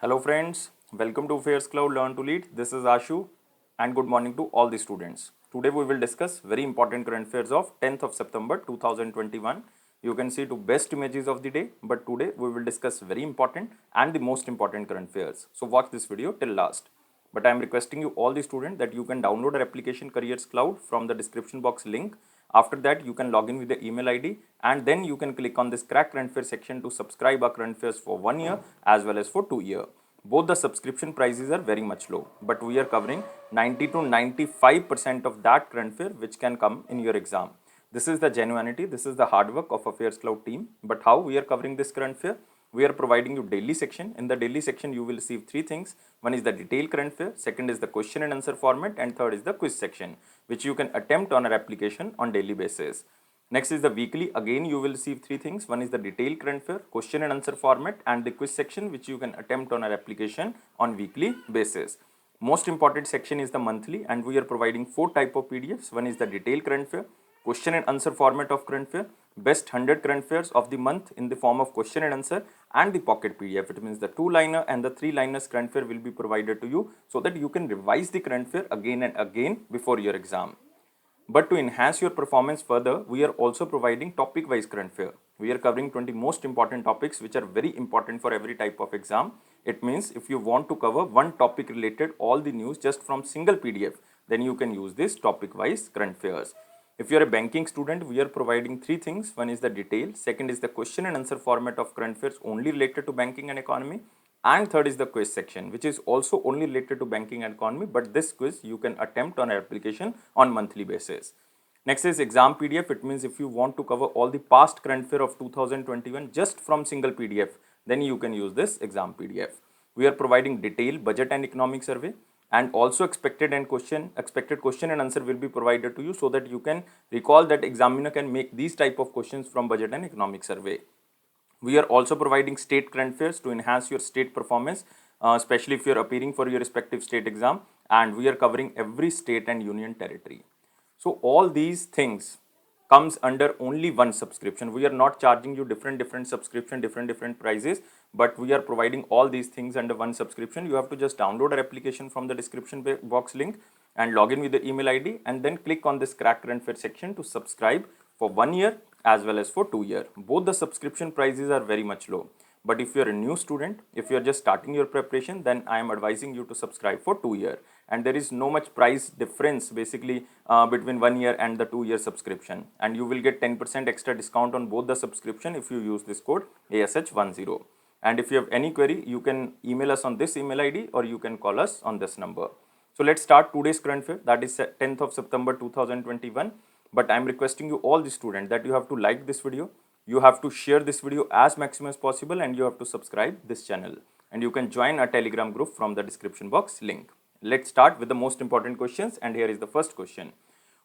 Hello friends, welcome to AffairsCloud Learn to Lead. This is Ashu and good morning to all the students. Today we will discuss very important current affairs of 10th of September 2021. You can see two best images of the day, but today we will discuss very important and the most important current affairs. So watch this video till last. But I am requesting you all the students that you can download our application Careers Cloud from the description box link. After that, you can log in with the email ID and then you can click on this crack current affairs section to subscribe our current affairs for 1 year as well as for 2 years. Both the subscription prices are very much low, but we are covering 90 to 95% of that current affair which can come in your exam. This is the genuinity, this is the hard work of Affairs Cloud team. But how we are covering this current affair? We are providing you daily section. In the daily section, you will receive three things. One is the detailed current affair, second is the question and answer format, and third is the quiz section, which you can attempt on our application on daily basis. Next is the weekly. Again, you will receive three things. One is the detailed current affair, question and answer format, and the quiz section, which you can attempt on our application on weekly basis. Most important section is the monthly, and we are providing four type of PDFs. One is the detailed current affair, question and answer format of current affair, best 100 current affairs of the month in the form of question and answer, and the pocket PDF. It means the 2-liner and the 3-liners current affair will be provided to you so that you can revise the current affair again and again before your exam. But to enhance your performance further, we are also providing topic-wise current affair. We are covering 20 most important topics which are very important for every type of exam. It means if you want to cover one topic related all the news just from single PDF, then you can use this topic-wise current affairs. If you are a banking student, we are providing three things. One is the detail, second is the question and answer format of current affairs only related to banking and economy, and third is the quiz section, which is also only related to banking and economy, but this quiz you can attempt on application on monthly basis. Next is exam PDF. It means if you want to cover all the past current affair of 2021 just from single PDF, then you can use this exam PDF. We are providing detailed budget and economic survey, and also expected question and answer will be provided to you so that you can recall that examiner can make these type of questions from budget and economic survey. We are also providing state current affairs to enhance your state performance, especially if you are appearing for your respective state exam, and we are covering every state and union territory. So all these things comes under only one subscription. We are not charging you different subscription, different prices, but we are providing all these things under one subscription. You have to just download our application from the description box link and log in with the email ID and then click on this crack current affair section to subscribe for 1 year as well as for 2 years. Both the subscription prices are very much low. But if you are a new student, if you are just starting your preparation, then I am advising you to subscribe for 2 years. And there is no much price difference basically between 1 year and the 2-year subscription. And you will get 10% extra discount on both the subscription if you use this code ASH10. And if you have any query, you can email us on this email ID or you can call us on this number. So let's start today's current affair, that is 10th of September 2021. But I am requesting you all the students that you have to like this video. You have to share this video as maximum as possible and you have to subscribe this channel. And you can join our Telegram group from the description box link. Let's start with the most important questions, and here is the first question.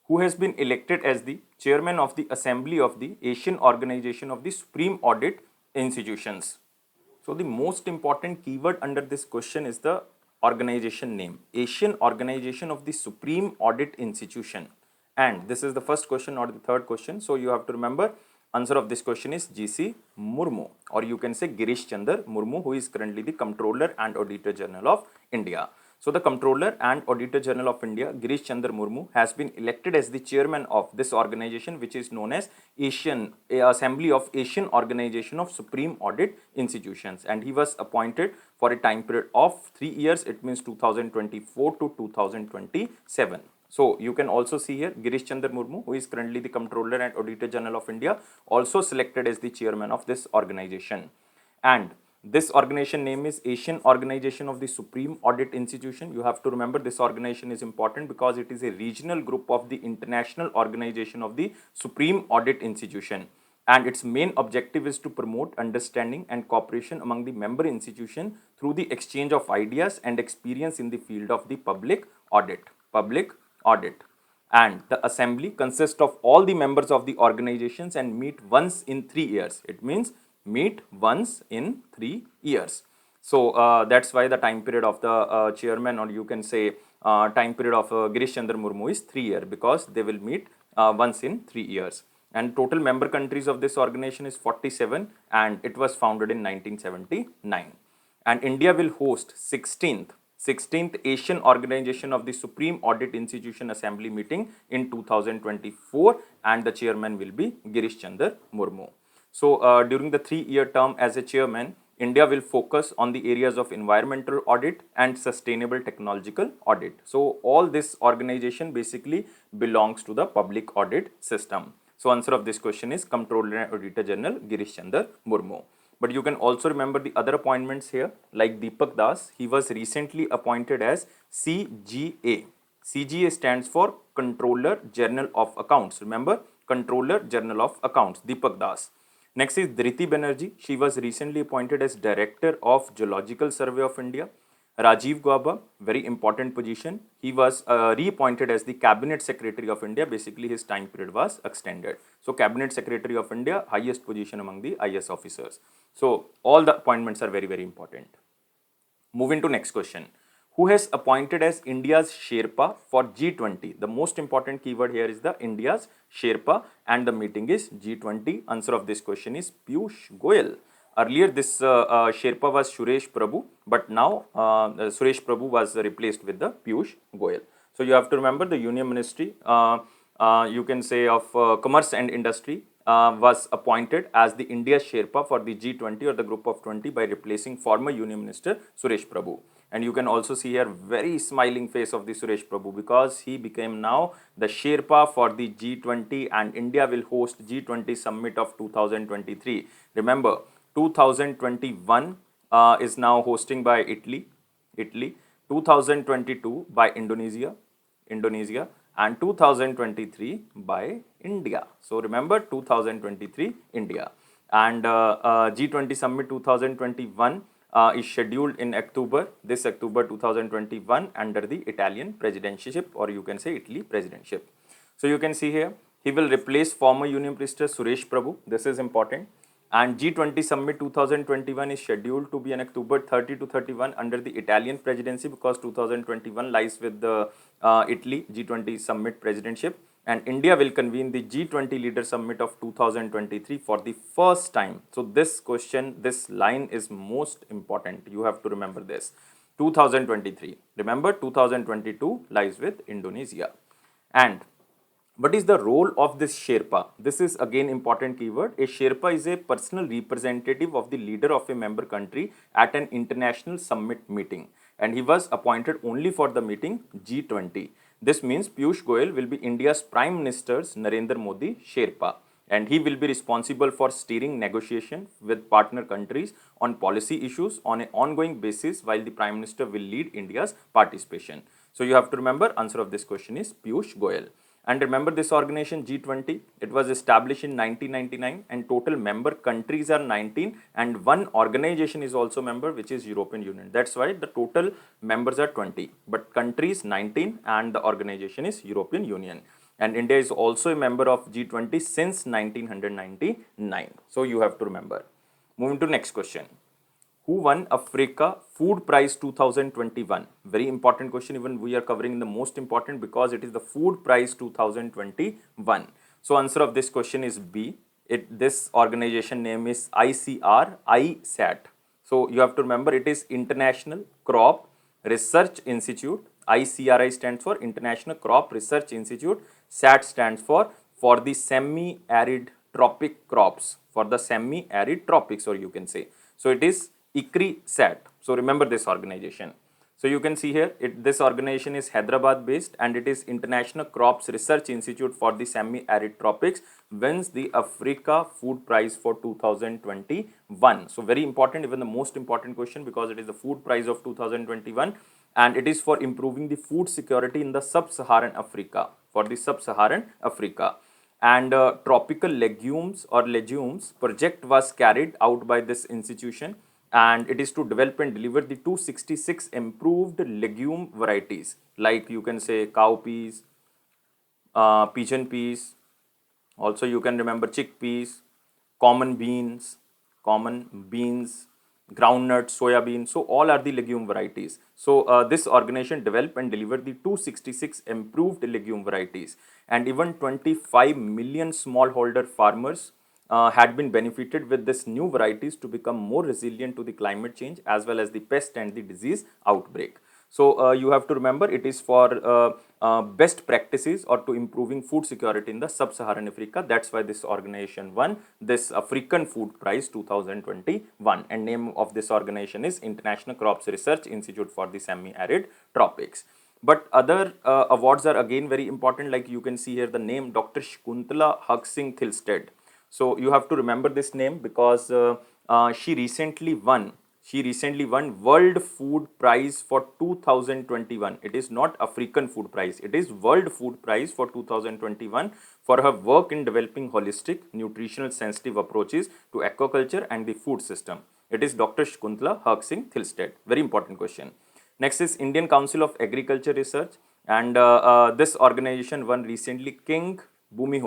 Who has been elected as the chairman of the Assembly of the Asian Organization of the Supreme Audit Institutions? So the most important keyword under this question is the organization name, Asian Organization of the Supreme Audit Institution. And this is the first question or the third question. So you have to remember answer of this question is GC Murmu, or you can say Girish Chandra Murmu, who is currently the Comptroller and Auditor General of India. So the Comptroller and Auditor General of India, Girish Chandra Murmu, has been elected as the chairman of this organization, which is known as Assembly of Asian Organization of Supreme Audit Institutions, and he was appointed for a time period of 3 years. It means 2024 to 2027. So you can also see here Girish Chandra Murmu, who is currently the Comptroller and Auditor General of India, also selected as the chairman of this organization. And this organization name is Asian Organization of the Supreme Audit Institution. You have to remember this organization is important because it is a regional group of the International Organization of the Supreme Audit Institution. And its main objective is to promote understanding and cooperation among the member institutions through the exchange of ideas and experience in the field of the public audit. And the assembly consists of all the members of the organizations and meet once in 3 years. It means meet once in 3 years. So that's why the time period of the chairman, or you can say time period of Girish Chandra Murmu is 3 years, because they will meet once in 3 years. And total member countries of this organization is 47, and it was founded in 1979. And India will host 16th Asian Organization of the Supreme Audit Institution Assembly meeting in 2024, and the chairman will be Girish Chandra Murmu. So during the 3-year term as a chairman, India will focus on the areas of environmental audit and sustainable technological audit. So all this organization basically belongs to the public audit system. So answer of this question is Comptroller and Auditor General Girish Chandra Murmu. But you can also remember the other appointments here, like Deepak Das. He was recently appointed as CGA. CGA stands for Controller General of Accounts. Remember, Controller General of Accounts, Deepak Das. Next is Dhriti Banerjee. She was recently appointed as Director of Geological Survey of India. Rajiv Gauba, very important position. He was reappointed as the Cabinet Secretary of India. Basically, his time period was extended. So, Cabinet Secretary of India, highest position among the IS officers. So, all the appointments are very, very important. Moving to next question. Who has appointed as India's Sherpa for G20? The most important keyword here is the India's Sherpa, and the meeting is G20. Answer of this question is Piyush Goyal. Earlier this Sherpa was Suresh Prabhu, but now Suresh Prabhu was replaced with the Piyush Goyal. So you have to remember the Union Ministry, you can say of Commerce and Industry, was appointed as the India Sherpa for the G20 or the Group of 20 by replacing former Union Minister Suresh Prabhu. And you can also see here very smiling face of the Suresh Prabhu, because he became now the Sherpa for the G20, and India will host G20 Summit of 2023. Remember, 2021 is now hosting by Italy, 2022 by Indonesia, and 2023 by India. So remember, 2023 India, and G20 Summit 2021 is scheduled in October, this October 2021, under the Italian presidencyship, or you can say Italy presidentship. So you can see here, he will replace former Union Minister Suresh Prabhu. This is important. And G20 Summit 2021 is scheduled to be on October 30 to 31 under the Italian presidency, because 2021 lies with the Italy G20 Summit presidentship. And India will convene the G20 Leader Summit of 2023 for the first time. So this question, this line is most important. You have to remember this. 2023. Remember, 2022 lies with Indonesia. And what is the role of this Sherpa? This is again important keyword. A Sherpa is a personal representative of the leader of a member country at an international summit meeting, and he was appointed only for the meeting G20. This means Piyush Goyal will be India's Prime Minister's Narendra Modi Sherpa, and he will be responsible for steering negotiation with partner countries on policy issues on an ongoing basis, while the Prime Minister will lead India's participation. So you have to remember, answer of this question is Piyush Goyal. And remember, this organization G20, it was established in 1999, and total member countries are 19, and one organization is also member, which is European Union. That's why the total members are 20, but countries 19, and the organization is European Union. And India is also a member of G20 since 1999. So you have to remember. Moving to next question. Who won Africa Food Prize 2021? Very important question. Even we are covering the most important, because it is the Food Prize 2021. So answer of this question is B. This organization name is ICR. So you have to remember, it is International Crop Research Institute. ICRI stands for International Crop Research Institute. SAT stands for the semi-arid tropic crops, for the semi-arid tropics, or you can say. So it is ICRI-SAT. So remember this organization. So you can see here, this organization is Hyderabad based, and it is International Crops Research Institute for the Semi-Arid Tropics, wins the Africa Food Prize for 2021. So very important, even the most important question, because it is the Food Prize of 2021, and it is for improving the food security in the Sub-Saharan Africa, for the Sub-Saharan Africa. And tropical legumes project was carried out by this institution, and it is to develop and deliver the 266 improved legume varieties, like you can say cowpeas, pigeon peas, also you can remember chickpeas, common beans, groundnuts, soya beans. So all are the legume varieties. So this organization developed and delivered the 266 improved legume varieties, and even 25 million smallholder farmers had been benefited with this new varieties to become more resilient to the climate change as well as the pest and the disease outbreak. So you have to remember it is for best practices or to improving food security in the sub-Saharan Africa. That's why this organization won this African Food Prize 2021, and name of this organization is International Crops Research Institute for the Semi-Arid Tropics. But other awards are again very important, like you can see here the name Dr. Shkuntala Hugsing Thilsted. So you have to remember this name because she recently won World Food Prize for 2021. It is not African Food Prize, it is World Food Prize for 2021 for her work in developing holistic, nutritional sensitive approaches to aquaculture and the food system. It is Dr. Shkuntala Hugsing Thilsted. Very important question. Next is Indian Council of Agriculture Research, and this organization won recently King Bhumi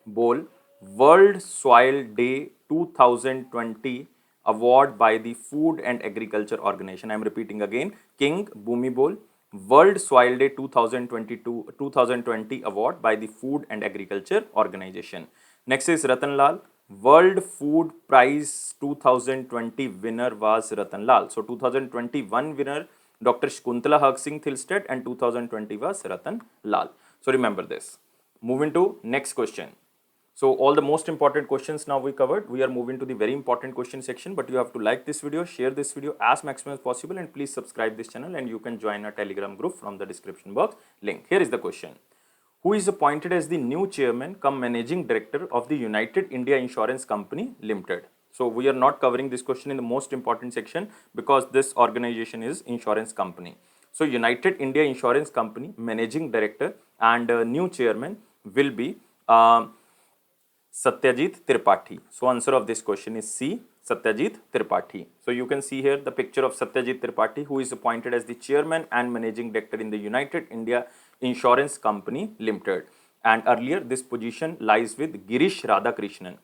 Bowl World Soil Day 2020 award by the Food and Agriculture Organization. I am repeating again, King Bhumi Bowl World Soil Day 2020 award by the Food and Agriculture Organization. Next is Ratan Lal. World Food Prize 2020 winner was Ratan Lal. So 2021 winner Dr. Shkuntala Hugsing Thilsted and 2020 was Ratan Lal. So remember this. Moving to next question. So all the most important questions now we covered. We are moving to the very important question section, but you have to like this video, share this video as maximum as possible, and please subscribe this channel, and you can join our Telegram group from the description box link. Here is the question. Who is appointed as the new chairman cum managing director of the United India Insurance Company Limited? So we are not covering this question in the most important section because this organization is insurance company. So United India Insurance Company managing director and new chairman will be Satyajit Tripathi. So answer of this question is C, Satyajit Tripathi. So you can see here the picture of Satyajit Tripathi, who is appointed as the chairman and managing director in the United India Insurance Company Limited. And earlier this position lies with Girish Radhakrishnan.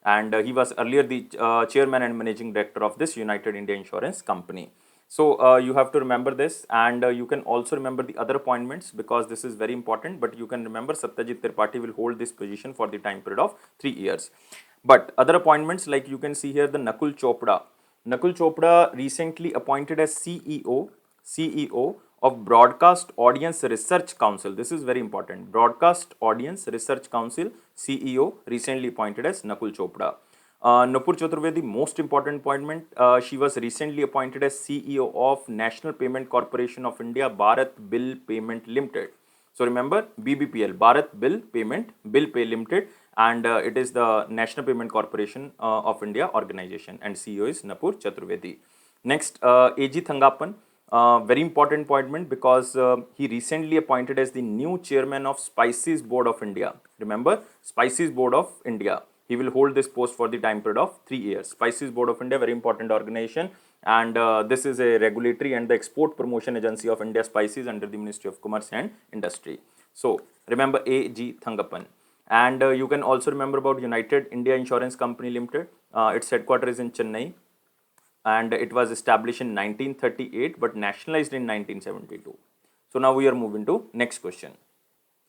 And he was earlier the chairman and managing director of this United India Insurance Company. So you have to remember this, and you can also remember the other appointments because this is very important. But you can remember Satyajit Tripathi will hold this position for the time period of 3 years. But other appointments, like you can see here, the Nakul Chopra. Nakul Chopra recently appointed as CEO of Broadcast Audience Research Council. This is very important. Broadcast Audience Research Council CEO recently appointed as Nakul Chopra. Nupur Chaturvedi, most important appointment, she was recently appointed as CEO of National Payment Corporation of India, Bharat Bill Payment Limited. So remember BBPL, Bharat Bill Pay Limited, and it is the National Payment Corporation of India organization, and CEO is Nupur Chaturvedi. Next, A.G. Thangappan, very important appointment because he recently appointed as the new chairman of Spices Board of India. Remember, Spices Board of India. He will hold this post for the time period of 3 years. Spices Board of India, very important organization, and this is a regulatory and the export promotion agency of India Spices under the Ministry of Commerce and Industry. So remember A.G. Thangappan. And you can also remember about United India Insurance Company Limited. Its headquarters is in Chennai, and it was established in 1938 but nationalized in 1972. So now we are moving to next question.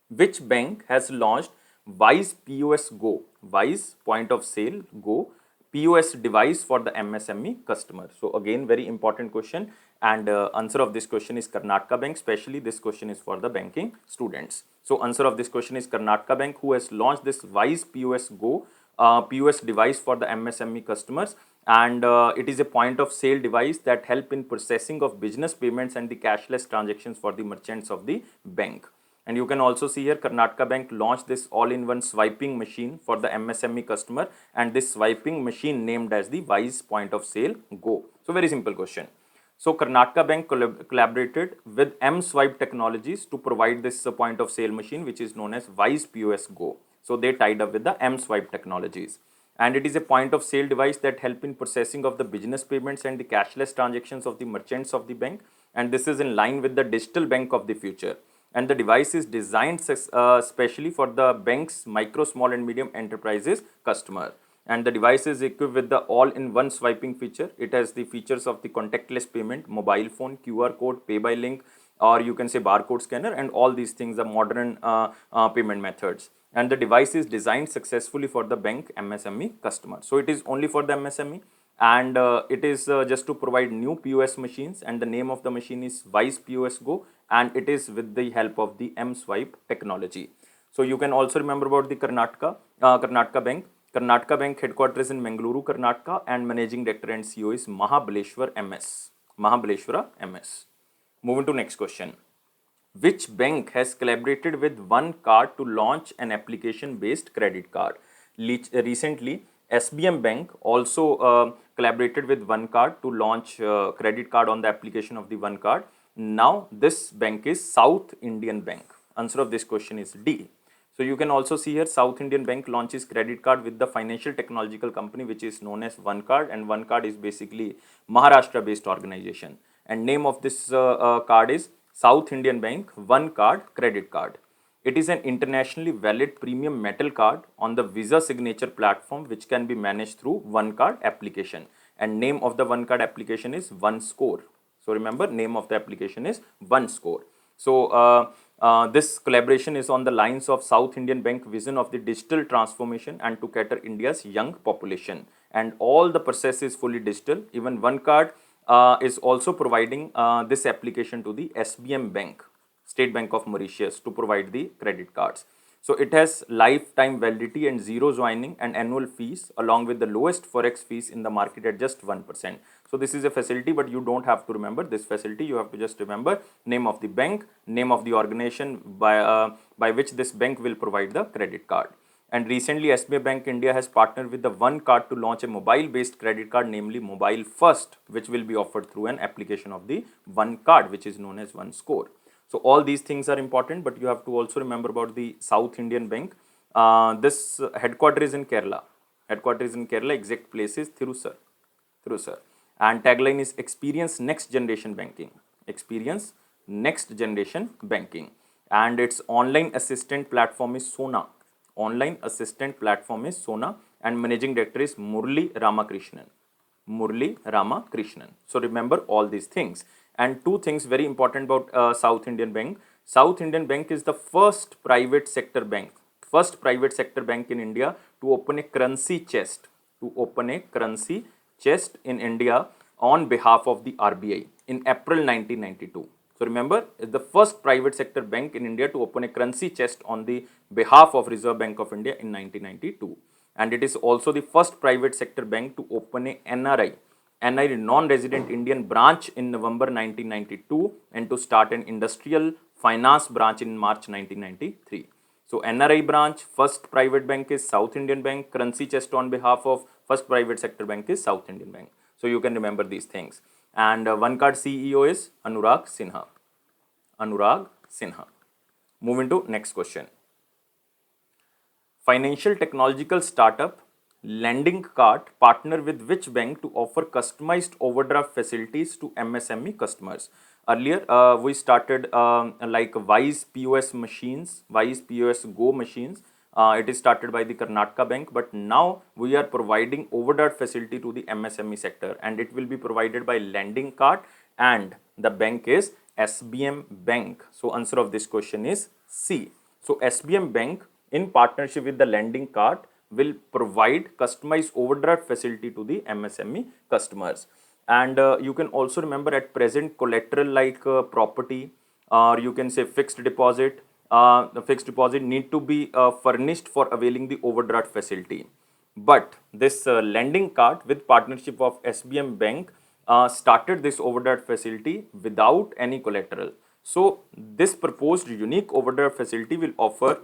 Which bank has launched Wise POS Go, Wise Point of Sale Go POS device for the MSME customer? So again, very important question, and answer of this question is Karnataka Bank. Especially this question is for the banking students. So answer of this question is Karnataka Bank, who has launched this Wise POS Go POS device for the MSME customers, and it is a point of sale device that help in processing of business payments and the cashless transactions for the merchants of the bank. And you can also see here Karnataka Bank launched this all-in-one swiping machine for the MSME customer, and this swiping machine named as the Wise Point of Sale Go. So very simple question. So Karnataka Bank collaborated with M-Swipe Technologies to provide this point of sale machine, which is known as Wise POS Go. So they tied up with the M-Swipe Technologies. And it is a point of sale device that help in processing of the business payments and the cashless transactions of the merchants of the bank. And this is in line with the digital bank of the future. And the device is designed specially for the bank's micro, small and medium enterprises customer. And the device is equipped with the all-in-one swiping feature. It has the features of the contactless payment, mobile phone, QR code, pay by link, or you can say barcode scanner, and all these things are modern payment methods. And the device is designed successfully for the bank MSME customer. So it is only for the MSME, and it is just to provide new POS machines, and the name of the machine is Wise POS Go, and it is with the help of the M-Swipe technology. So you can also remember about the Karnataka Bank. Karnataka Bank headquarters in Mangaluru, Karnataka, and managing director and CEO is Mahabaleshwara MS. Moving to next question. Which bank has collaborated with one card to launch an application-based credit card? Recently, SBM Bank also collaborated with one card to launch credit card on the application of the one card. Now, this bank is South Indian Bank. Answer of this question is D. So you can also see here South Indian Bank launches credit card with the financial technological company which is known as One Card, and One Card is basically Maharashtra based organization, and name of this card is South Indian Bank One Card Credit Card. It is an internationally valid premium metal card on the Visa signature platform which can be managed through One Card application, and name of the One Card application is One Score. So remember, name of the application is One Score. So this collaboration is on the lines of South Indian Bank vision of the digital transformation and to cater India's young population, and all the process is fully digital. Even One Card is also providing this application to the SBM Bank, State Bank of Mauritius, to provide the credit cards. So it has lifetime validity and zero joining and annual fees, along with the lowest forex fees in the market at just 1%. So this is a facility, but you don't have to remember this facility. You have to just remember name of the bank, name of the organization by which this bank will provide the credit card. And recently, SBI Bank India has partnered with the One Card to launch a mobile-based credit card, namely Mobile First, which will be offered through an application of the One Card, which is known as One Score. So all these things are important, but you have to also remember about the South Indian Bank. This headquarters is in Kerala. Exact place is Thrissur. And tagline is Experience Next Generation Banking. And its online assistant platform is Sona. And managing director is Murli Ramakrishnan. So remember all these things. And two things very important about South Indian Bank. South Indian Bank is the first private sector bank in India to open a currency chest in India on behalf of the RBI in April 1992. So remember, it's the first private sector bank in India to open a currency chest on the behalf of Reserve Bank of India in 1992. And it is also the first private sector bank to open a NRI non-resident Indian branch in November 1992 and to start an industrial finance branch in March 1993. So NRI branch, first private bank is South Indian Bank, currency chest on behalf of first private sector bank is South Indian Bank. So you can remember these things. And One Card CEO is Anurag Sinha. Moving to next question. Financial technological startup Lending Card partner with which bank to offer customized overdraft facilities to MSME customers? Earlier, we started like Wise POS Go machines. It is started by the Karnataka Bank, but now we are providing overdraft facility to the MSME sector, and it will be provided by Lending Card, and the bank is SBM Bank. So answer of this question is C. So SBM Bank in partnership with the Lending Card will provide customized overdraft facility to the MSME customers. And you can also remember at present collateral like property, or you can say fixed deposit. The fixed deposit need to be furnished for availing the overdraft facility. But this Lending Card with partnership of SBM Bank started this overdraft facility without any collateral. So this proposed unique overdraft facility will offer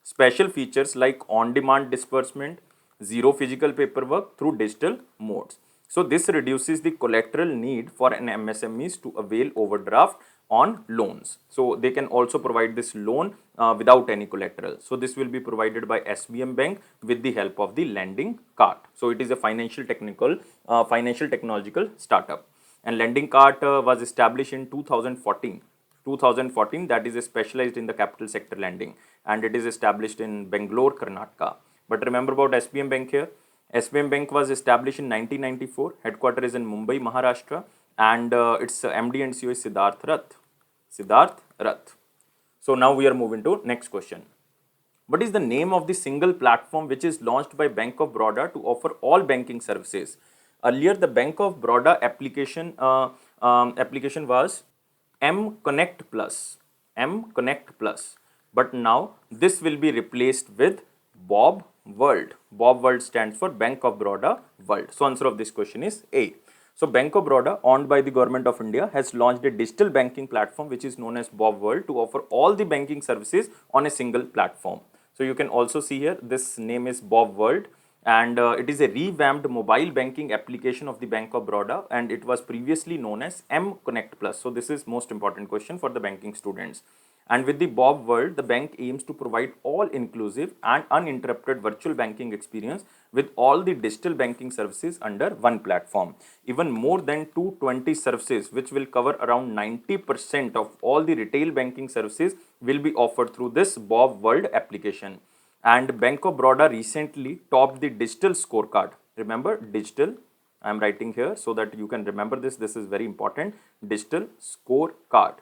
special features like on-demand disbursement, zero physical paperwork through digital modes. So this reduces the collateral need for an MSMEs to avail overdraft on loans. So they can also provide this loan without any collateral. So this will be provided by SBM Bank with the help of the Lending Card. So it is a financial technological startup. And Lending Card was established in 2014. That is specialized in the capital sector lending, and it is established in Bangalore, Karnataka. But remember about SBM Bank here. SBM Bank was established in 1994. Headquarters is in Mumbai, Maharashtra, and its MD and CEO is Siddharth Rath. So now we are moving to next question. What is the name of the single platform which is launched by Bank of Baroda to offer all banking services? Earlier, the Bank of Baroda application was M Connect Plus. M Connect Plus. But now this will be replaced with Bob World. Bob World stands for Bank of Baroda World. So answer of this question is A. So Bank of Baroda, owned by the Government of India, has launched a digital banking platform which is known as Bob World to offer all the banking services on a single platform. So you can also see here, this name is Bob World, and it is a revamped mobile banking application of the Bank of Baroda, and it was previously known as M Connect Plus. So this is most important question for the banking students. And with the Bob World, the bank aims to provide all-inclusive and uninterrupted virtual banking experience with all the digital banking services under one platform. Even more than 220 services, which will cover around 90% of all the retail banking services, will be offered through this Bob World application. And Bank of Baroda recently topped the digital scorecard. Remember, digital, I am writing here so that you can remember this. This is very important. Digital scorecard.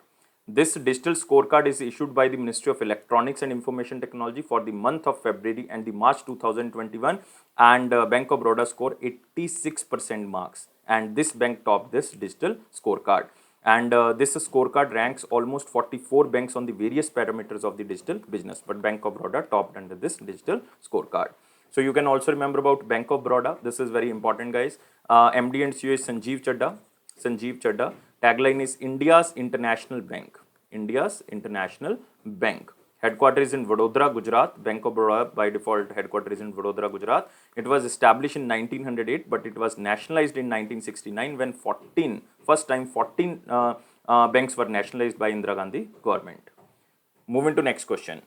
This digital scorecard is issued by the Ministry of Electronics and Information Technology for the month of February and the March 2021, and Bank of Baroda scored 86% marks, and this bank topped this digital scorecard. And this scorecard ranks almost 44 banks on the various parameters of the digital business, but Bank of Baroda topped under this digital scorecard. So you can also remember about Bank of Baroda. This is very important, guys. MD and CEO is Sanjeev Chadha. Sanjeev Chadha. Tagline is India's International Bank. India's International Bank. Headquarters is in Vadodara, Gujarat. Bank of Baroda by default headquarters is in Vadodara, Gujarat. It was established in 1908, but it was nationalized in 1969 when first time 14 banks were nationalized by Indira Gandhi government. Moving to next question.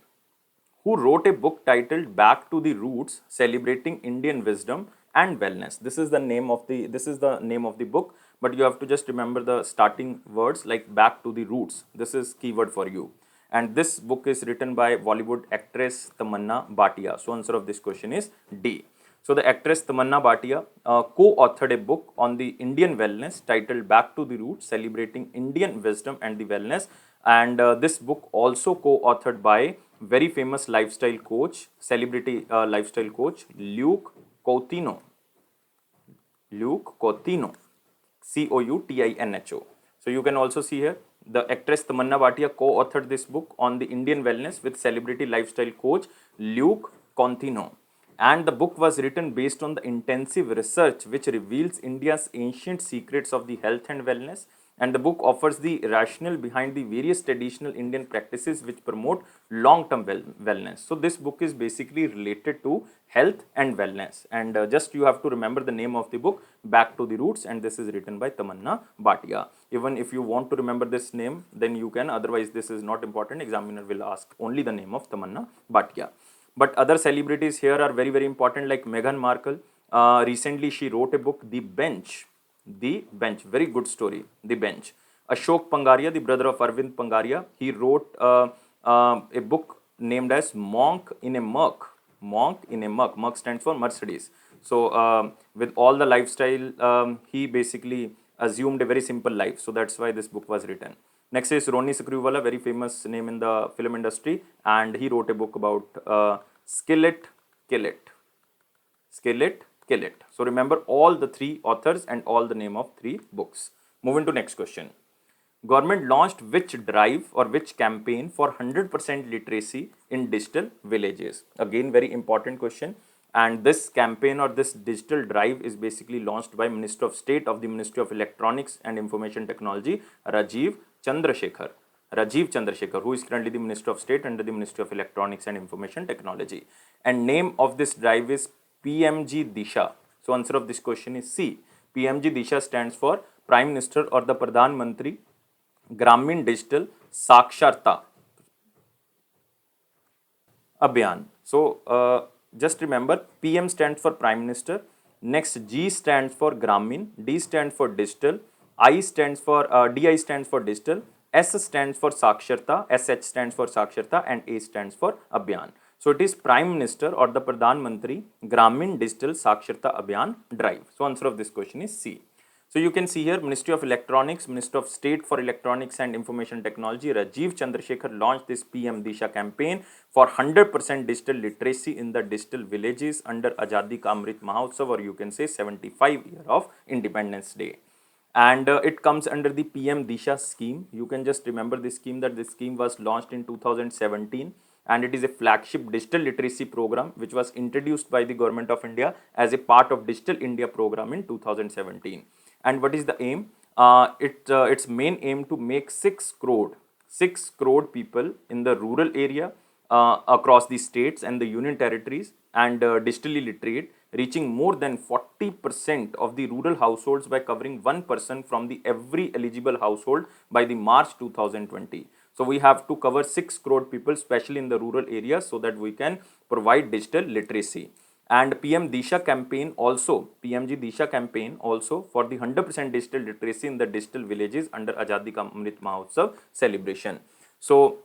Who wrote a book titled Back to the Roots, Celebrating Indian Wisdom and Wellness? This is the name of the book, but you have to just remember the starting words like back to the roots. This is keyword for you. And this book is written by Bollywood actress Tamanna Bhatia. So answer of this question is D. So the actress Tamanna Bhatia co-authored a book on the Indian wellness titled Back to the Roots, Celebrating Indian Wisdom and the Wellness. And this book also co-authored by very famous lifestyle coach, celebrity lifestyle coach, Luke Coutinho. Luke Coutinho. Coutinho. So you can also see here, the actress Tamanna Bhatia co-authored this book on the Indian wellness with celebrity lifestyle coach Luke Coutinho. And the book was written based on the intensive research which reveals India's ancient secrets of the health and wellness. And the book offers the rationale behind the various traditional Indian practices which promote long-term wellness. So this book is basically related to health and wellness. And just you have to remember the name of the book, Back to the Roots, and this is written by Tamanna Bhatia. Even if you want to remember this name, then you can. Otherwise, this is not important. Examiner will ask only the name of Tamanna Bhatia. But other celebrities here are very, very important, like Meghan Markle. Recently, she wrote a book, The Bench. The Bench, very good story, The Bench. Ashok Pangaria, the brother of Arvind Pangaria, he wrote a book named as Monk in a Merc. Monk in a Merc. Merc stands for Mercedes. So with all the lifestyle, he basically assumed a very simple life. So that's why this book was written. Next is Ronnie Screwvala, very famous name in the film industry, and he wrote a book about Skill It, Kill It. Skill It, Kill It. So remember all the three authors and all the name of three books. Moving to next question. Government launched which drive or which campaign for 100% literacy in digital villages? Again, very important question. And this campaign or this digital drive is basically launched by Minister of State of the Ministry of Electronics and Information Technology, Rajiv Chandrasekhar. Rajiv Chandrasekhar, who is currently the Minister of State under the Ministry of Electronics and Information Technology. And name of this drive is PMGDISHA. So answer of this question is C. PMGDISHA stands for Prime Minister or the Pradhan Mantri Gramin Digital Saksharta Abhiyan. So just remember, PM stands for Prime Minister. Next, G stands for Gramin, D stands for Digital, I stands for DI stands for Digital, S stands for Saksharta, SH stands for Saksharta, and A stands for Abhiyan. So it is Prime Minister or the Pradhan Mantri Gramin Digital Saksharta Abhiyan Drive. So answer of this question is C. So you can see here Ministry of Electronics, Minister of State for Electronics and Information Technology, Rajiv Chandrasekhar launched this PMDISHA campaign for 100% digital literacy in the digital villages under Azadi Ka Amrit Mahotsav, or you can say 75 year of Independence Day. And it comes under the PMDISHA scheme. You can just remember this scheme, that this scheme was launched in 2017, and it is a flagship digital literacy program which was introduced by the Government of India as a part of Digital India program in 2017. And what is the aim? Its main aim to make 6 crore people in the rural area across the states and the union territories and digitally literate, reaching more than 40% of the rural households by covering one person from the every eligible household by the March 2020. So we have to cover 6 crore people, especially in the rural areas, so that we can provide digital literacy. And PMGDISHA campaign also for the 100% digital literacy in the digital villages under Azadi Ka Amrit Mahotsav celebration. So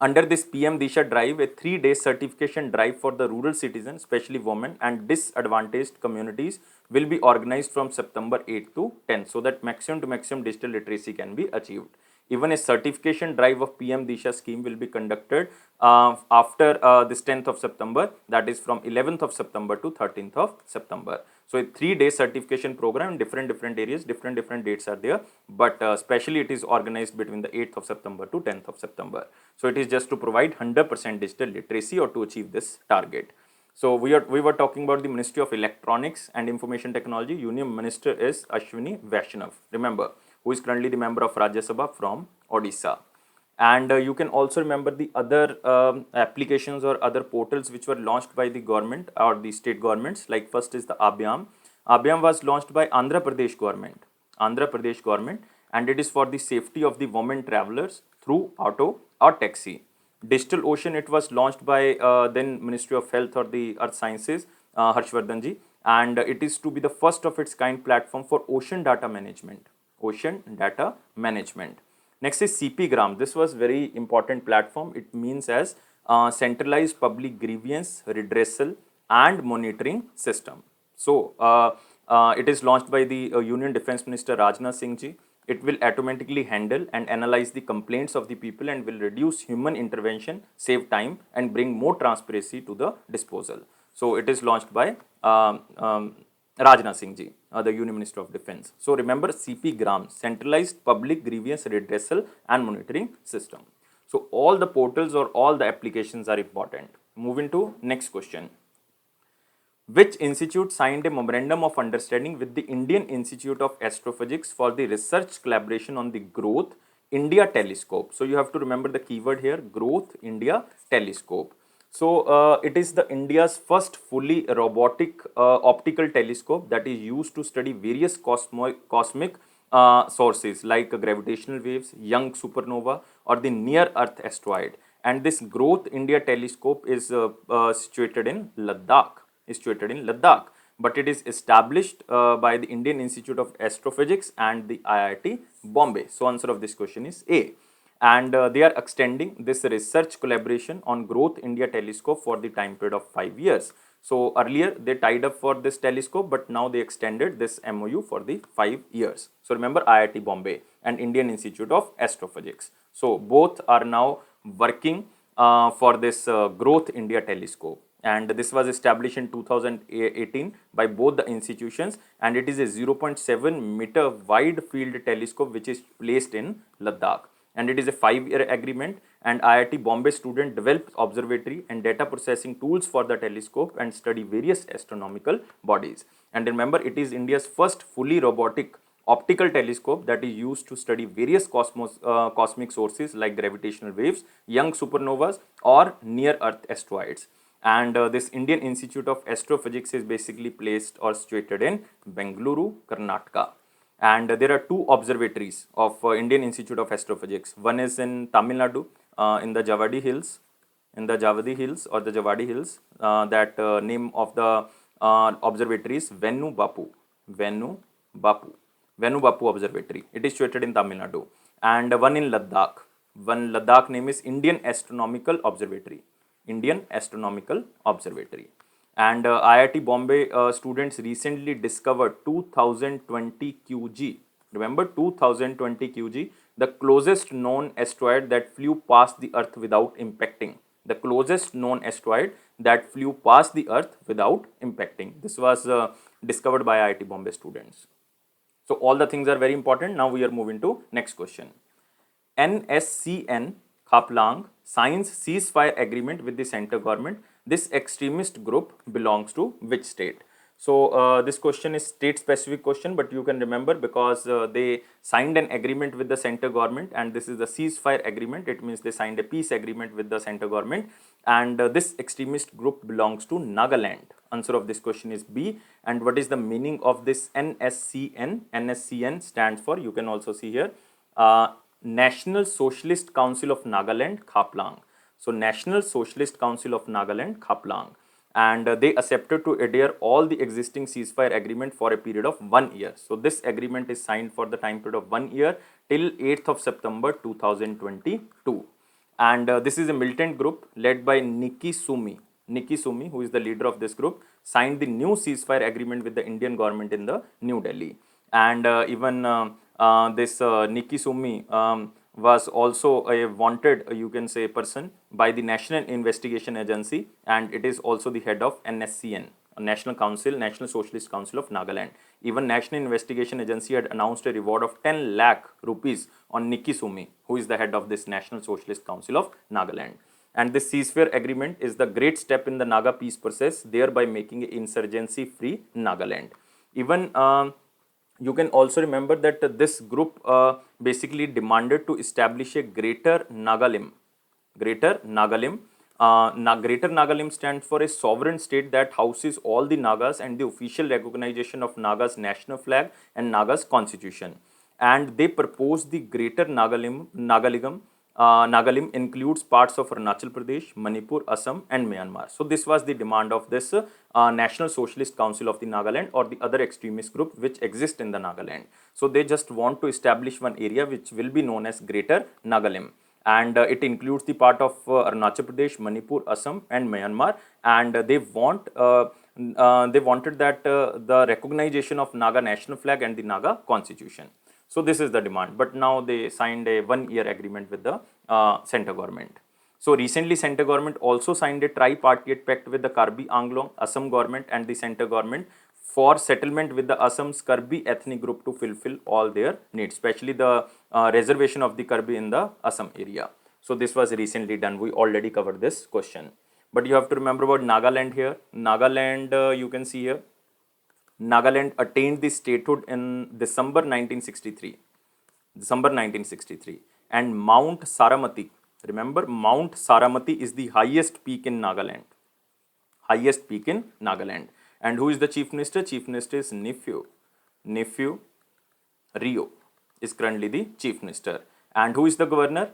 under this PMGDISHA drive, a 3-day certification drive for the rural citizens, especially women and disadvantaged communities, will be organized from September 8th to 10th, so that maximum to maximum digital literacy can be achieved. Even a certification drive of PMGDISHA scheme will be conducted after this 10th of September, that is from 11th of September to 13th of September. So a 3-day certification program in different areas, different dates are there, but especially it is organized between the 8th of September to 10th of September. So it is just to provide 100% digital literacy or to achieve this target. So we were talking about the Ministry of Electronics and Information Technology. Union Minister is Ashwini Vaishnav, remember, who is currently the member of Rajya Sabha from Odisha. And you can also remember the other applications or other portals which were launched by the government or the state governments. Like first is the Abhyam. Abhyam was launched by Andhra Pradesh government, and it is for the safety of the women travelers through auto or taxi. Digital Ocean, it was launched by then Ministry of Health or the Earth Sciences, Harshvardhan ji, and it is to be the first of its kind platform for ocean data management. Next is CP Gram. This was very important platform. It means as centralized public grievance redressal and monitoring system. So it is launched by the Union Defence Minister Rajnath Singh ji. It will automatically handle and analyze the complaints of the people and will reduce human intervention, save time, and bring more transparency to the disposal. So it is launched by Rajnath Singh ji, the Union Minister of Defence. So remember CP Gram, Centralized Public Grievance Redressal and Monitoring System. So all the portals or all the applications are important. Moving to next question. Which institute signed a memorandum of understanding with the Indian Institute of Astrophysics for the research collaboration on the Growth India Telescope? So you have to remember the keyword here, Growth India Telescope. So it is the India's first fully robotic optical telescope that is used to study various cosmic sources like gravitational waves, young supernova, or the near-Earth asteroid. And this Growth India Telescope is situated in Ladakh. But it is established by the Indian Institute of Astrophysics and the IIT Bombay. So answer of this question is A. And they are extending this research collaboration on Growth India Telescope for the time period of 5 years. So earlier they tied up for this telescope, but now they extended this MOU for the 5 years. So remember IIT Bombay and Indian Institute of Astrophysics. So both are now working for this Growth India Telescope. And this was established in 2018 by both the institutions, and it is a 0.7 meter wide field telescope which is placed in Ladakh. And it is a 5-year agreement, and IIT Bombay student developed observatory and data processing tools for the telescope and study various astronomical bodies. And remember, it is India's first fully robotic optical telescope that is used to study various cosmic sources like gravitational waves, young supernovas, or near-Earth asteroids. And this Indian Institute of Astrophysics is basically placed or situated in Bengaluru, Karnataka. And there are 2 observatories of Indian Institute of Astrophysics. One is in Tamil Nadu, in the Javadi Hills, that name of the observatory is Venu Bapu Observatory. It is situated in Tamil Nadu. And one in Ladakh. One Ladakh name is Indian Astronomical Observatory. And IIT Bombay students recently discovered 2020 QG. Remember 2020 QG, the closest known asteroid that flew past the Earth without impacting. The closest known asteroid that flew past the Earth without impacting. This was discovered by IIT Bombay students. So all the things are very important. Now we are moving to next question. NSCN-Khaplang signs ceasefire agreement with the center government. This extremist group belongs to which state? So this question is state specific question, but you can remember because they signed an agreement with the center government, and this is the ceasefire agreement. It means they signed a peace agreement with the center government, and this extremist group belongs to Nagaland. Answer of this question is B. And what is the meaning of this NSCN? NSCN stands for, you can also see here, National Socialist Council of Nagaland, Khaplang. So National Socialist Council of Nagaland, Khaplang. And they accepted to adhere all the existing ceasefire agreement for a period of 1 year. So this agreement is signed for the time period of 1 year till 8th of September 2022. And this is a militant group led by Nikki Sumi. Nikki Sumi, who is the leader of this group, signed the new ceasefire agreement with the Indian government in the New Delhi. And even this Nikki Sumi was also a wanted, you can say, person by the National Investigation Agency, and it is also the head of NSCN, National Council, National Socialist Council of Nagaland. Even National Investigation Agency had announced a reward of 10 lakh rupees on Nikki Sumi, who is the head of this National Socialist Council of Nagaland. And this ceasefire agreement is the great step in the Naga peace process, thereby making an insurgency-free Nagaland. Even you can also remember that this group basically demanded to establish a Greater Nagalim. Greater Nagalim. Greater Nagalim stands for a sovereign state that houses all the Nagas and the official recognition of Naga's national flag and Naga's constitution. And they proposed the Greater Nagalim includes parts of Arunachal Pradesh, Manipur, Assam and Myanmar. So this was the demand of this National Socialist Council of the Nagaland, or the other extremist group which exist in the Nagaland. So they just want to establish one area which will be known as Greater Nagalim. And it includes the part of Arunachal Pradesh, Manipur, Assam and Myanmar. And they wanted that the recognition of Naga national flag and the Naga constitution. So this is the demand, but now they signed a 1 year agreement with the center government. So recently center government also signed a tripartite pact with the Karbi Anglong, Assam government and the center government for settlement with the Assam's Karbi ethnic group to fulfill all their needs, especially the reservation of the Karbi in the Assam area. So this was recently done. We already covered this question. But you have to remember about Nagaland here. Nagaland, you can see here, Nagaland attained the statehood in December 1963. December 1963. And Mount Saramati, remember Mount Saramati is the highest peak in Nagaland. Highest peak in Nagaland. And who is the chief minister? Chief minister is Nephew Rio is currently the chief minister. And who is the governor?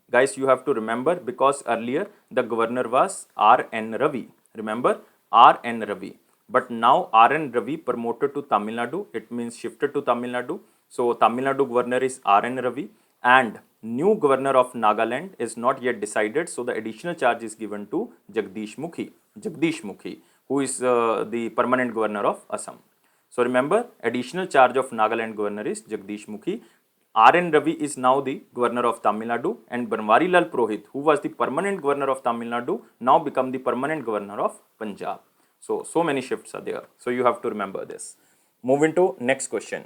Guys, you have to remember, because earlier the governor was R.N. Ravi. Remember R.N. Ravi. But now R.N. Ravi promoted to Tamil Nadu. It means shifted to Tamil Nadu. So Tamil Nadu governor is R.N. Ravi, and new governor of Nagaland is not yet decided. So the additional charge is given to Jagdish Mukhi, who is the permanent governor of Assam. So remember, additional charge of Nagaland governor is Jagdish Mukhi. R.N. Ravi is now the governor of Tamil Nadu, and Banwari Lal Purohit, who was the permanent governor of Tamil Nadu, now become the permanent governor of Punjab. So many shifts are there. So you have to remember this. Moving to next question.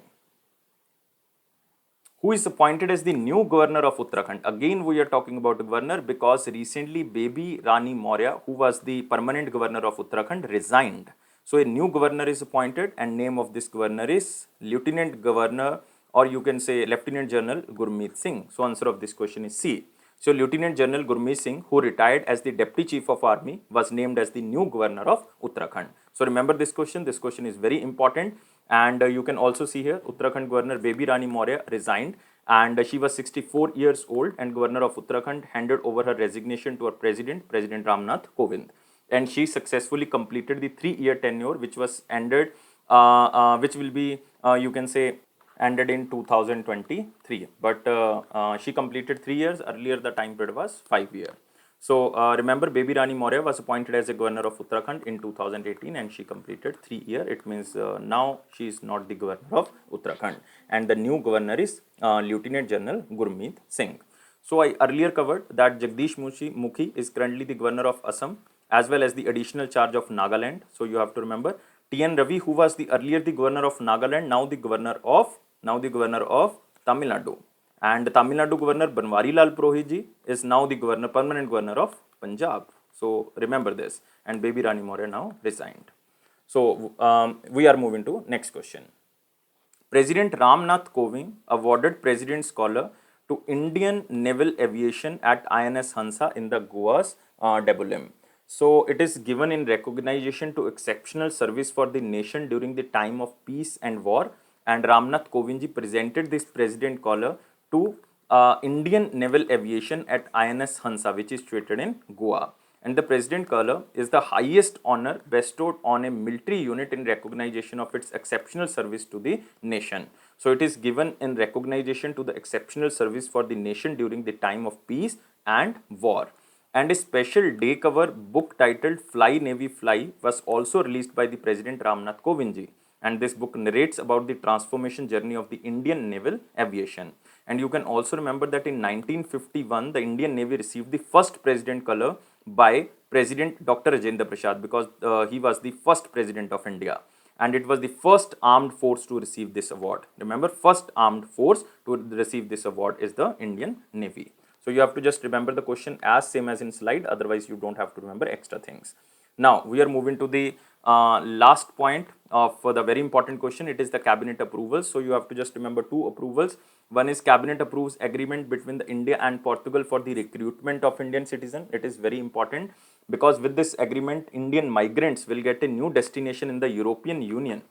Who is appointed as the new governor of Uttarakhand? Again, we are talking about the governor because recently Baby Rani Maurya, who was the permanent governor of Uttarakhand, resigned. So a new governor is appointed, and name of this governor is Lieutenant Governor, or you can say Lieutenant General Gurmeet Singh. So answer of this question is C. So Lieutenant General Gurmeet Singh, who retired as the Deputy Chief of Army, was named as the new governor of Uttarakhand. So remember this question. This question is very important. And you can also see here, Uttarakhand Governor Baby Rani Maurya resigned, and she was 64 years old, and Governor of Uttarakhand handed over her resignation to her President Ramnath Kovind. And she successfully completed the 3-year tenure, which was ended, which will be, you can say, ended in 2023. But she completed 3 years. Earlier, the time period was 5 years. So remember, Baby Rani Maurya was appointed as a governor of Uttarakhand in 2018 and she completed 3 years. It means now she is not the governor of Uttarakhand, and the new governor is Lieutenant General Gurmeet Singh. So I earlier covered that Jagdish Mukhi is currently the governor of Assam as well as the additional charge of Nagaland. So you have to remember T.N. Ravi, who was the earlier the governor of Nagaland, now the governor of Tamil Nadu. And Tamil Nadu governor Banwari Lal Purohit ji is now the permanent governor of Punjab. So remember this. And Baby Rani Maurya now resigned. So we are moving to next question. President Ramnath Kovind awarded President Scholar to Indian Naval Aviation at INS Hansa in the Goa's Debulim. So it is given in recognition to exceptional service for the nation during the time of peace and war. And Ramnath Kovind ji presented this President Scholar to Indian Naval Aviation at INS Hansa, which is situated in Goa. And the President Color is the highest honor bestowed on a military unit in recognition of its exceptional service to the nation. So it is given in recognition to the exceptional service for the nation during the time of peace and war. And a special day cover book titled Fly Navy Fly was also released by the President Ramnath Kovind ji. And this book narrates about the transformation journey of the Indian naval aviation. And you can also remember that in 1951, the Indian Navy received the first President Color by President Dr. Rajendra Prasad, because he was the first President of India. And it was the first armed force to receive this award. Remember, first armed force to receive this award is the Indian Navy. So you have to just remember the question as same as in slide, otherwise you don't have to remember extra things. Now we are moving to the last point of the very important question. It is the cabinet approvals. So you have to just remember two approvals. One is cabinet approves agreement between the India and Portugal for the recruitment of Indian citizen. It is very important because with this agreement, Indian migrants will get a new destination in the European Union.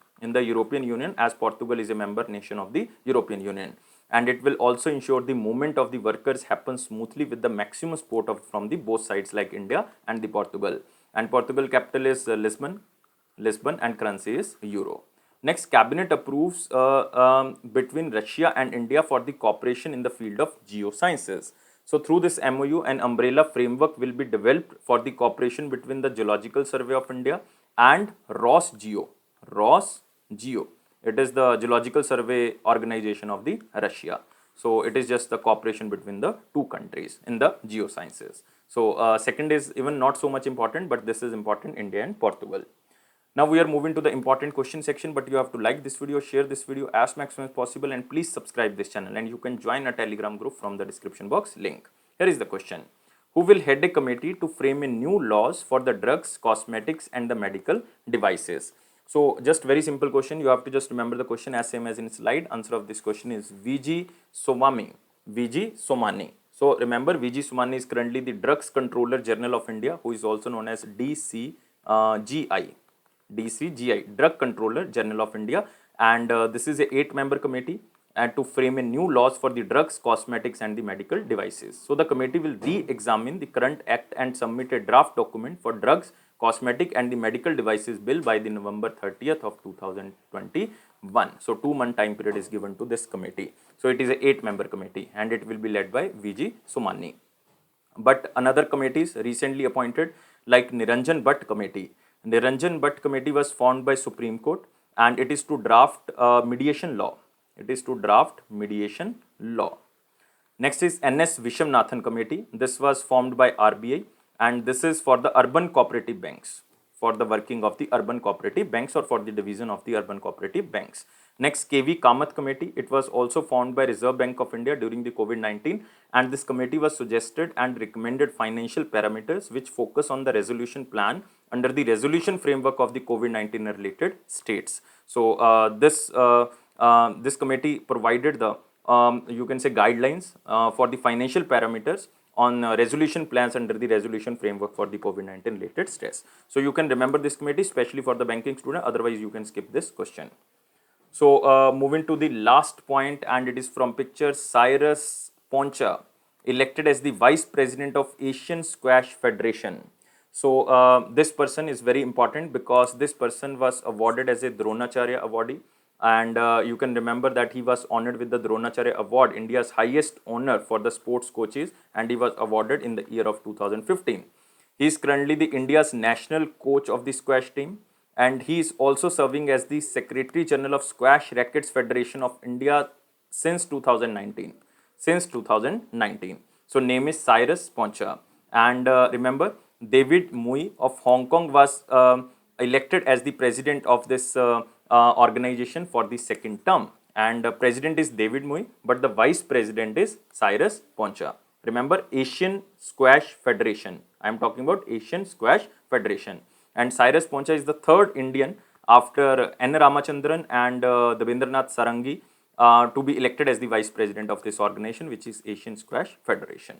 As Portugal is a member nation of the European Union. And it will also ensure the movement of the workers happens smoothly with the maximum support from the both sides like India and the Portugal. And Portugal capital is Lisbon and currency is Euro. Next, cabinet approves between Russia and India for the cooperation in the field of geosciences. So through this MOU, an umbrella framework will be developed for the cooperation between the Geological Survey of India and ROSGEO. It is the Geological Survey Organization of the Russia. So it is just the cooperation between the two countries in the geosciences. So second is even not so much important, but this is important, India and Portugal. Now we are moving to the important question section, but you have to like this video, share this video as maximum as possible, and please subscribe this channel, and you can join a Telegram group from the description box link. Here is the question. Who will head a committee to frame a new laws for the drugs, cosmetics and the medical devices? So just very simple question. You have to just remember the question as same as in slide. Answer of this question is V.G. Somani. So remember, V.G. Somani is currently the Drugs Controller General of India, who is also known as DCGI, Drug Controller General of India. And this is a 8-member committee and to frame a new laws for the drugs, cosmetics and the medical devices. So the committee will re-examine the current act and submit a draft document for drugs, cosmetic and the medical devices bill by the November 30th of 2021. So 2-month time period is given to this committee. So it is a 8-member committee and it will be led by V.G. Somani. But another committees recently appointed like Niranjan Bhatt committee. Niranjan Bhatt committee was formed by Supreme Court and it is to draft mediation law. Next is N.S. Viswanathan committee. This was formed by RBI and this is for the urban cooperative banks, for the working of the urban cooperative banks or for the division of the urban cooperative banks. Next, KV Kamath committee. It was also formed by Reserve Bank of India during the COVID-19 and this committee was suggested and recommended financial parameters which focus on the resolution plan under the resolution framework of the COVID-19 related states. So this committee provided the you can say guidelines for the financial parameters on resolution plans under the resolution framework for the COVID-19 related stress. So you can remember this committee especially for the banking student, otherwise you can skip this question. So moving to the last point, and it is from picture. Cyrus Poncha elected as the Vice President of Asian Squash Federation. So this person is very important because this person was awarded as a Dronacharya awardee And you can remember that he was honored with the Dronacharya Award, India's highest honor for the sports coaches, and he was awarded in the year of 2015. He is currently the India's national coach of the squash team, and he is also serving as the Secretary General of Squash Rackets Federation of India since 2019. Since 2019. So name is Cyrus Poncha. And remember, David Mui of Hong Kong was elected as the president of this organization for the second term. And president is David Mui, but the vice president is Cyrus Poncha. Remember, Asian Squash Federation. I am talking about Asian Squash Federation. And Cyrus Poncha is the third Indian after N. Ramachandran and Debendranath Sarangi to be elected as the vice president of this organization, which is Asian Squash Federation.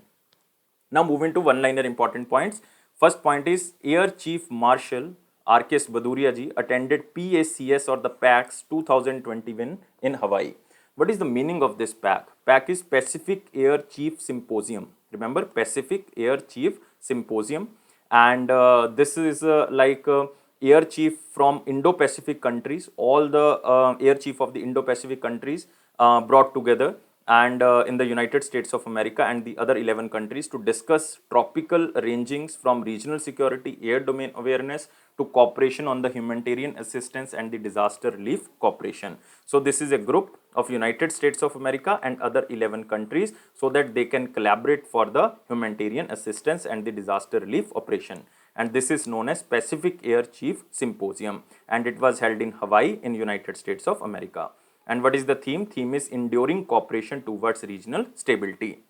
Now moving to one-liner important points. First point is Air Chief Marshal R.K.S. Baduria ji attended PACS or the PAX 2021 in Hawaii. What is the meaning of this PAC? PAC is Pacific Air Chief Symposium. Remember, Pacific Air Chief Symposium. And this is air chief from Indo-Pacific countries. All the air chief of the Indo-Pacific countries brought together and in the United States of America and the other 11 countries to discuss tropical rangings from regional security, air domain awareness to cooperation on the humanitarian assistance and the disaster relief cooperation. So this is a group of United States of America and other 11 countries so that they can collaborate for the humanitarian assistance and the disaster relief operation. And this is known as Pacific Air Chief Symposium, and it was held in Hawaii in United States of America. And what is the theme? Theme is enduring cooperation towards regional stability.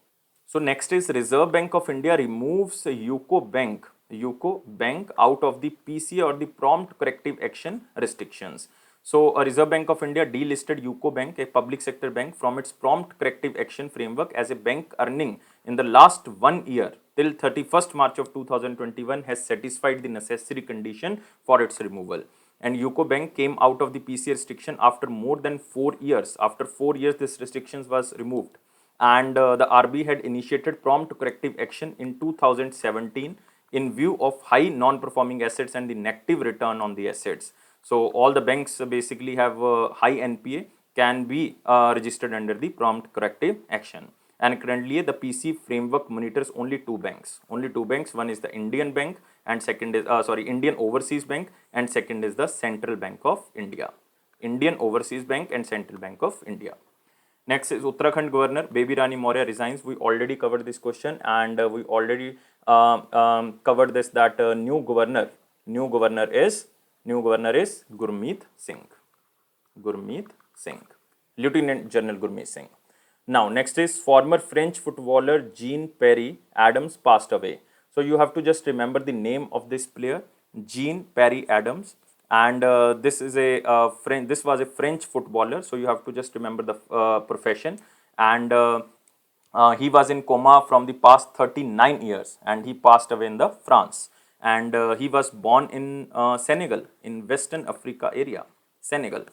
So next is Reserve Bank of India removes UCO Bank out of the PCA or the prompt corrective action restrictions. So a Reserve Bank of India delisted UCO Bank, a public sector bank, from its prompt corrective action framework as a bank earning in the last 1 year till 31st March of 2021 has satisfied the necessary condition for its removal. And UCO Bank came out of the PCA restriction after more than 4 years. After 4 years, this restrictions was removed. And the RBI had initiated prompt corrective action in 2017 in view of high non-performing assets and the negative return on the assets. So all the banks basically have high NPA can be registered under the prompt corrective action. And currently the PC framework monitors only two banks. One is the Indian Bank and second is Indian Overseas Bank, and second is the Central Bank of India. Indian Overseas Bank and Central Bank of India. Next is Uttarakhand Governor Baby Rani Maurya resigns. We already covered this question, and we already covered this that new governor is Gurmeet Singh. Lieutenant General Gurmeet Singh. Now, next is former French footballer Jean-Pierre Adams passed away. So you have to just remember the name of this player, Jean-Pierre Adams, and this was a French footballer. So you have to just remember the profession, and he was in coma from the past 39 years, and he passed away in the France. And he was born in Senegal, in Western Africa area, Senegal.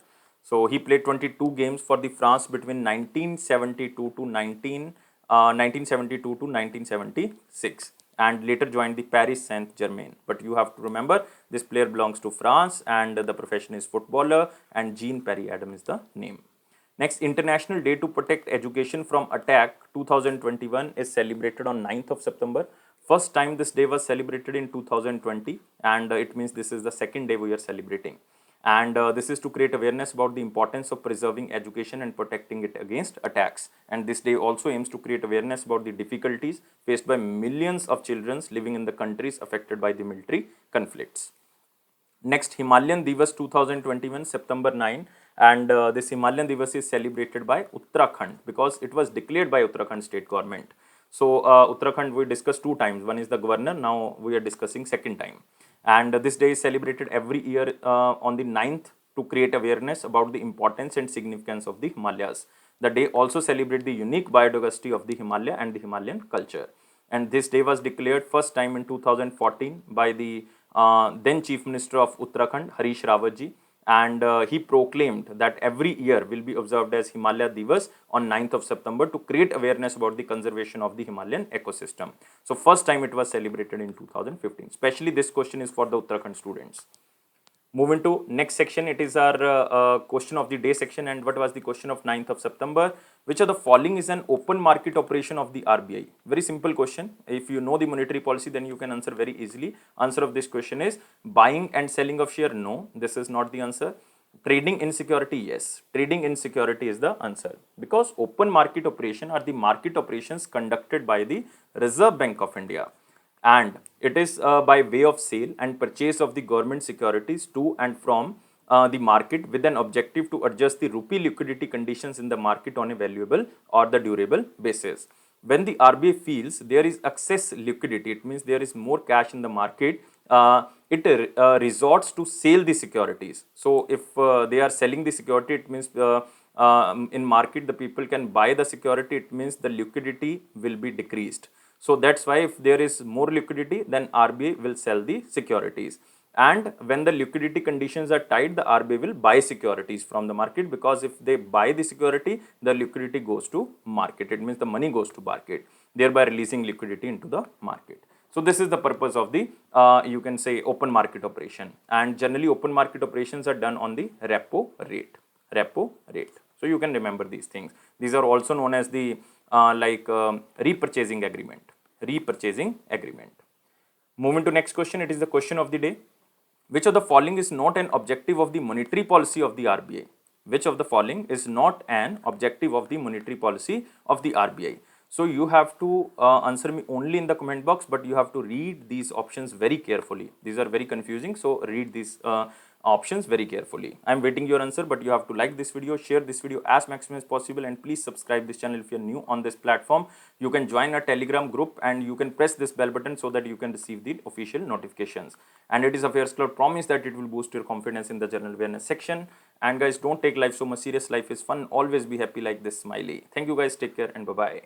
So he played 22 games for the France between 1972 to 1976 and later joined the Paris Saint-Germain. But you have to remember this player belongs to France and the profession is footballer, and Jean-Pierre Adams is the name. Next, International Day to Protect Education from Attack 2021 is celebrated on 9th of September. First time this day was celebrated in 2020, and it means this is the second day we are celebrating. And this is to create awareness about the importance of preserving education and protecting it against attacks. And this day also aims to create awareness about the difficulties faced by millions of children living in the countries affected by the military conflicts. Next, Himalayan Divas 2021, September 9, and this Himalayan Divas is celebrated by Uttarakhand because it was declared by Uttarakhand state government. So Uttarakhand we discussed 2 times. One is the governor. Now we are discussing second time. And this day is celebrated every year on the 9th to create awareness about the importance and significance of the Himalayas. The day also celebrates the unique biodiversity of the Himalaya and the Himalayan culture. And this day was declared first time in 2014 by the then Chief Minister of Uttarakhand, Harish Rawat ji. And he proclaimed that every year will be observed as Himalaya Divas on 9th of September to create awareness about the conservation of the Himalayan ecosystem. So first time it was celebrated in 2015. Especially this question is for the Uttarakhand students. Moving to next section, it is our question of the day section. And what was the question of 9th of September? Which of the following is an open market operation of the RBI? Very simple question. If you know the monetary policy, then you can answer very easily. Answer of this question is buying and selling of share. No, this is not the answer. Trading in security, yes. Trading in security is the answer, because open market operation are the market operations conducted by the Reserve Bank of India, and it is by way of sale and purchase of the government securities to and from the market, with an objective to adjust the rupee liquidity conditions in the market on a valuable or the durable basis. When the RBI feels there is excess liquidity, it means there is more cash in the market, it resorts to sell the securities. So if they are selling the security, it means in market the people can buy the security, it means the liquidity will be decreased. So that's why if there is more liquidity, then RBI will sell the securities. And when the liquidity conditions are tight, the RBI will buy securities from the market, because if they buy the security, the liquidity goes to market. It means the money goes to market, thereby releasing liquidity into the market. So this is the purpose of the, you can say, open market operation. And generally open market operations are done on the repo rate. Repo rate. So you can remember these things. These are also known as the repurchasing agreement. Repurchasing agreement. Moving to next question, it is the question of the day. Which of the following is not an objective of the monetary policy of the RBI? Which of the following is not an objective of the monetary policy of the RBI? So you have to answer me only in the comment box, but you have to read these options very carefully. These are very confusing, so read these options very carefully. I am waiting your answer, but you have to like this video, share this video as maximum as possible, and please subscribe this channel if you are new on this platform. You can join our Telegram group and you can press this bell button so that you can receive the official notifications. And it is AffairsCloud promise that it will boost your confidence in the general awareness section. And guys, don't take life so much serious. Life is fun. Always be happy like this smiley. Thank you guys. Take care and bye-bye.